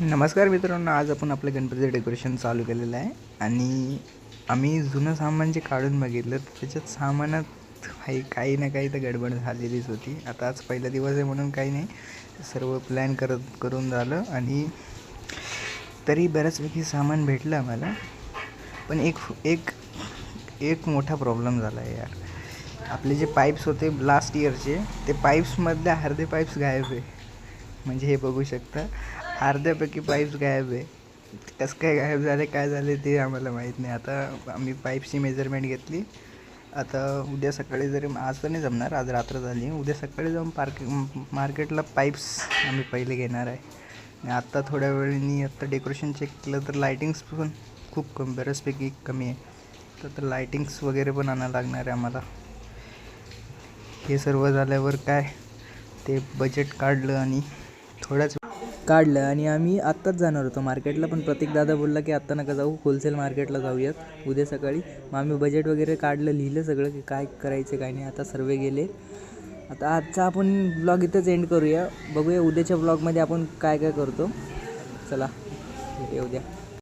नमस्कार मित्रांनो, आज आपण आपलं गणपतीचं डेकोरेशन चालू केलेलं आहे आणि आम्ही जुनं सामान जे काढून बघितलं त्याच्यात सामानात काही ना काही तर गडबड झालेलीच होती. आता आज पहिला दिवस आहे म्हणून काही नाही, सर्व प्लॅन करून झालं आणि तरी बऱ्याचपैकी सामान भेटलं आम्हाला. पण एक एक एक मोठा प्रॉब्लेम झाला आहे यार. आपले जे पाईप्स होते लास्ट इयरचे, ते पाईप्समधले अर्धे पाईप्स गायब आहे. म्हणजे हे बघू शकता, अर्ध्यापैकी पाईप्स गायब आहे. कसं काय गायब झाले, काय झाले ते आम्हाला माहीत नाही. आता आम्ही पाईप्सची मेजरमेंट घेतली. आता उद्या सकाळी जरी, आज तर नाही जमणार, आज रात्र झाली, उद्या सकाळी जाऊन मार्केटला पाईप्स आम्ही पहिले घेणार आहे. आणि आत्ता थोड्या वेळाने आत्ता डेकोरेशन चेक केलं तर लायटिंग्स पण खूप बऱ्याचपैकी कमी आहे. तर लायटिंग्स वगैरे पण आणायला लागणार आहे आम्हाला. हे सर्व झाल्यावर काय ते बजेट काढलं आणि थोड्याच काढलं आणि आम्ही आत्ताच जाणार होतो मार्केटला, पण प्रतीक दादा बोलला की आत्ता नका जाऊ, होलसेल मार्केटला जाऊयात उद्या सकाळी. मग आम्ही बजेट वगैरे काढलं, लिहिलं सगळं की काय करायचं काय नाही. आता सर्वे गेले. आता आजचा आपण ब्लॉग इथंच एंड करूया. बघूया उद्याच्या ब्लॉगमध्ये आपण काय काय करतो. चला भेटूया उद्या.